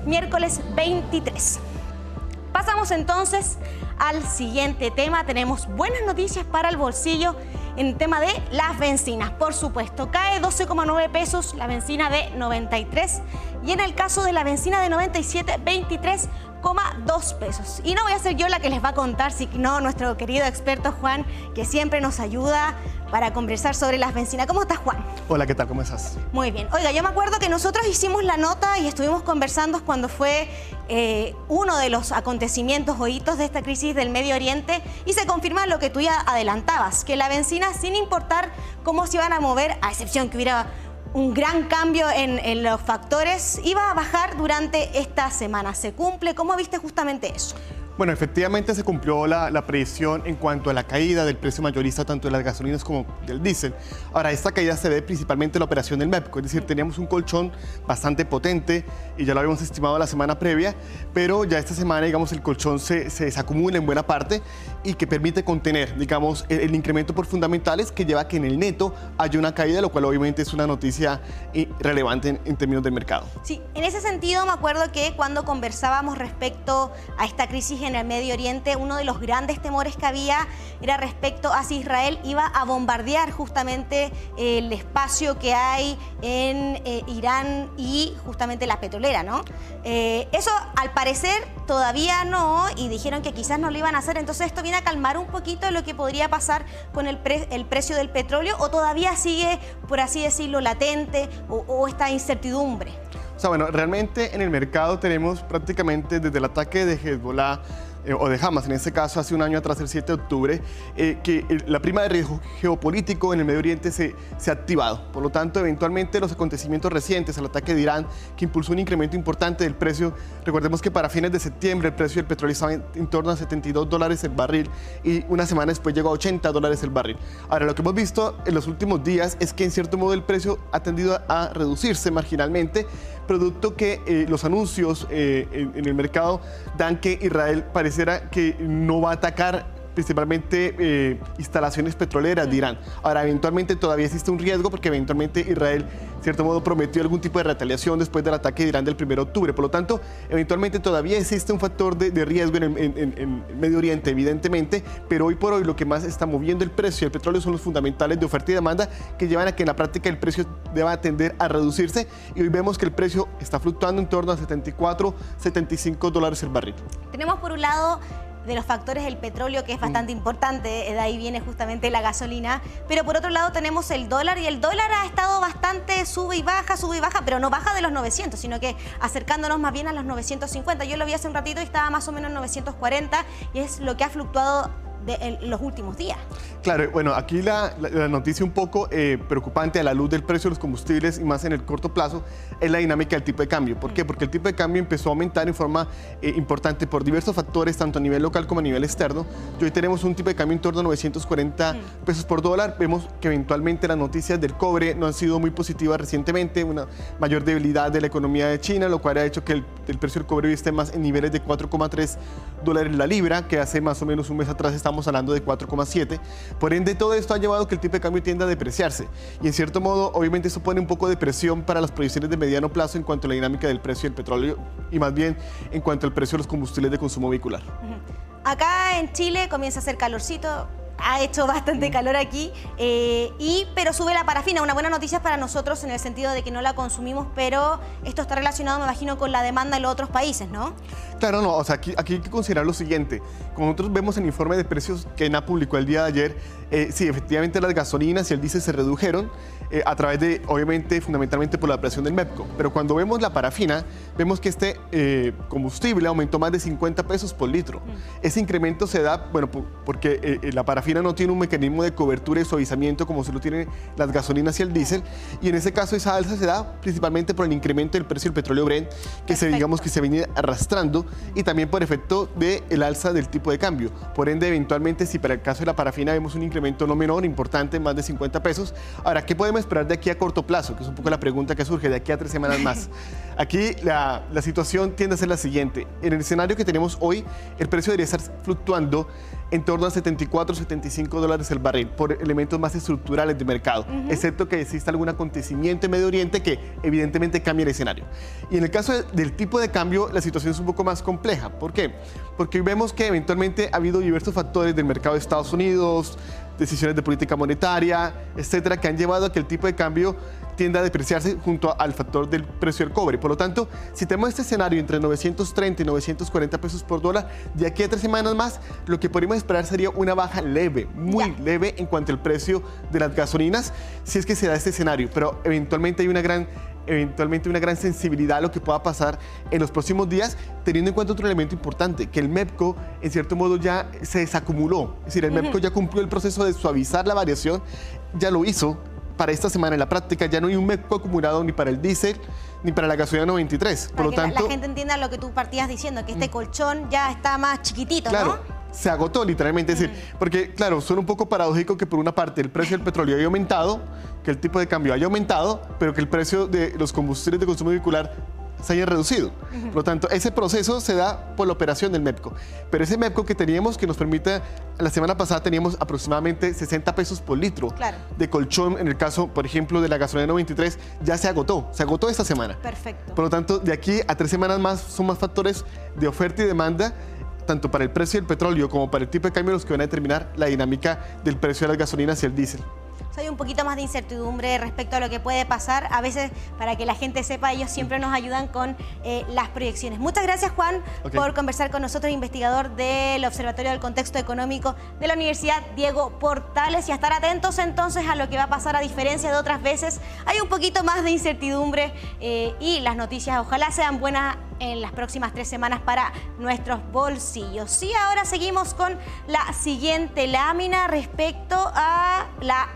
miércoles 23. Pasamos entonces al siguiente tema. Tenemos buenas noticias para el bolsillo en el tema de las bencinas. Por supuesto, cae 12,9 pesos la bencina de 93 y en el caso de la bencina de 97, 23,2 pesos. Y no voy a ser yo la que les va a contar, sino nuestro querido experto Juan, que siempre nos ayuda para conversar sobre las bencinas. ¿Cómo estás, Juan? Hola, ¿qué tal? ¿Cómo estás? Muy bien. Oiga, yo me acuerdo que nosotros hicimos la nota y estuvimos conversando cuando fue uno de los acontecimientos o hitos de esta crisis del Medio Oriente y se confirma lo que tú ya adelantabas, que la bencina, sin importar cómo se iban a mover, a excepción que hubiera un gran cambio en los factores, iba a bajar durante esta semana. ¿Se cumple? ¿Cómo viste justamente eso? Bueno, efectivamente se cumplió la predicción en cuanto a la caída del precio mayorista tanto de las gasolinas como del diésel. Ahora, esta caída se debe principalmente a la operación del MEPCO, es decir, teníamos un colchón bastante potente y ya lo habíamos estimado la semana previa, pero ya esta semana, digamos, el colchón se desacumula en buena parte y que permite contener, digamos, el incremento por fundamentales que lleva a que en el neto haya una caída, lo cual obviamente es una noticia relevante en términos del mercado. Sí, en ese sentido me acuerdo que cuando conversábamos respecto a esta crisis en el Medio Oriente, uno de los grandes temores que había era respecto a si Israel iba a bombardear justamente el espacio que hay en Irán y justamente la petrolera, ¿no? Eso al parecer todavía no, y dijeron que quizás no lo iban a hacer, entonces esto viene a calmar un poquito lo que podría pasar con el precio del petróleo, o todavía sigue, por así decirlo, latente o esta incertidumbre. O sea, bueno, realmente en el mercado tenemos prácticamente desde el ataque de Hezbollah o de Hamas, en este caso hace un año atrás, el 7 de octubre, que la prima de riesgo geopolítico en el Medio Oriente se ha activado. Por lo tanto, eventualmente los acontecimientos recientes, el ataque de Irán, que impulsó un incremento importante del precio, recordemos que para fines de septiembre el precio del petróleo estaba en torno a $72 el barril y una semana después llegó a $80 el barril. Ahora, lo que hemos visto en los últimos días es que en cierto modo el precio ha tendido a reducirse marginalmente, producto que los anuncios en el mercado dan que Israel pareciera que no va a atacar principalmente instalaciones petroleras de Irán. Ahora, eventualmente todavía existe un riesgo porque eventualmente Israel, de cierto modo, prometió algún tipo de retaliación después del ataque de Irán del 1 de octubre. Por lo tanto, eventualmente todavía existe un factor de riesgo en el Medio Oriente, evidentemente, pero hoy por hoy lo que más está moviendo el precio del petróleo son los fundamentales de oferta y demanda que llevan a que en la práctica el precio deba tender a reducirse y hoy vemos que el precio está fluctuando en torno a $74, $75 el barril. Tenemos por un lado de los factores el petróleo, que es bastante importante, de ahí viene justamente la gasolina, pero por otro lado tenemos el dólar, y el dólar ha estado bastante sube y baja, pero no baja de los 900, sino que acercándonos más bien a los 950. Yo lo vi hace un ratito y estaba más o menos en 940, y es lo que ha fluctuado en los últimos días. Claro, bueno, aquí la noticia un poco preocupante a la luz del precio de los combustibles y más en el corto plazo es la dinámica del tipo de cambio. ¿Por qué? Porque el tipo de cambio empezó a aumentar en forma importante por diversos factores, tanto a nivel local como a nivel externo. Y hoy tenemos un tipo de cambio en torno a 940 pesos por dólar. Vemos que eventualmente las noticias del cobre no han sido muy positivas recientemente, una mayor debilidad de la economía de China, lo cual ha hecho que el precio del cobre hoy esté más en niveles de $4,3 la libra, que hace más o menos un mes atrás estamos hablando de 4,7. Por ende, todo esto ha llevado a que el tipo de cambio tienda a depreciarse. Y en cierto modo, obviamente, eso pone un poco de presión para las proyecciones de mediano plazo en cuanto a la dinámica del precio del petróleo y más bien en cuanto al precio de los combustibles de consumo vehicular. Acá en Chile comienza a hacer calorcito. Ha hecho bastante calor aquí, pero sube la parafina. Una buena noticia para nosotros en el sentido de que no la consumimos, pero esto está relacionado, me imagino, con la demanda en los otros países, ¿no? Claro, no, o sea, aquí hay que considerar lo siguiente. Como nosotros vemos en el informe de precios que ENA publicó el día de ayer, sí, efectivamente las gasolinas y el diésel se redujeron a través de, obviamente, fundamentalmente por la presión del MEPCO. Pero cuando vemos la parafina, vemos que este combustible aumentó más de 50 pesos por litro. Ese incremento se da, bueno, porque la parafina no tiene un mecanismo de cobertura y suavizamiento como se lo tienen las gasolinas y el diésel, y en ese caso esa alza se da principalmente por el incremento del precio del petróleo Brent, que digamos que se viene arrastrando, y también por efecto del alza del tipo de cambio. Por ende, eventualmente, si para el caso de la parafina vemos un incremento no menor, importante, más de 50 pesos, ahora, ¿qué podemos esperar de aquí a corto plazo? Que es un poco la pregunta que surge de aquí a 3 semanas más. Aquí la situación tiende a ser la siguiente. En el escenario que tenemos hoy, el precio debería estar fluctuando en torno a 74, 75 dólares el barril por elementos más estructurales de mercado, excepto que exista algún acontecimiento en Medio Oriente que evidentemente cambie el escenario. Y en el caso del tipo de cambio, la situación es un poco más compleja. ¿Por qué? Porque vemos que eventualmente ha habido diversos factores del mercado de Estados Unidos, decisiones de política monetaria, etcétera, que han llevado a que el tipo de cambio tienda a depreciarse junto al factor del precio del cobre. Por lo tanto, si tenemos este escenario entre 930 y 940 pesos por dólar, de aquí a 3 semanas más, lo que podríamos esperar sería una baja leve, muy leve en cuanto al precio de las gasolinas, si es que se da este escenario. Pero eventualmente hay una gran sensibilidad a lo que pueda pasar en los próximos días, teniendo en cuenta otro elemento importante, que el MEPCO en cierto modo ya se desacumuló. Es decir, el MEPCO ya cumplió el proceso de suavizar la variación, ya lo hizo. Para esta semana en la práctica ya no hay un MEPCO acumulado ni para el diésel ni para la gasolina 93. Por lo tanto, la gente entienda lo que tú partías diciendo, que este colchón ya está más chiquitito, claro, ¿no? Se agotó literalmente. Es decir, porque claro, suena un poco paradójico que por una parte el precio del petróleo haya aumentado, que el tipo de cambio haya aumentado, pero que el precio de los combustibles de consumo vehicular se haya reducido. Por lo tanto, ese proceso se da por la operación del MEPCO. Pero ese MEPCO que teníamos, que nos permite, la semana pasada teníamos aproximadamente 60 pesos por litro de colchón, en el caso, por ejemplo, de la gasolina 93, ya se agotó esta semana. Perfecto. Por lo tanto, de aquí a 3 semanas más son más factores de oferta y demanda, tanto para el precio del petróleo como para el tipo de cambio, los que van a determinar la dinámica del precio de las gasolinas y el diésel. Hay un poquito más de incertidumbre respecto a lo que puede pasar. A veces, para que la gente sepa, ellos siempre nos ayudan con las proyecciones. Muchas gracias, Juan, por conversar con nosotros, investigador del Observatorio del Contexto Económico de la Universidad Diego Portales, y a estar atentos entonces a lo que va a pasar. A diferencia de otras veces, hay un poquito más de incertidumbre y las noticias ojalá sean buenas en las próximas 3 semanas para nuestros bolsillos. Y ahora seguimos con la siguiente lámina respecto a la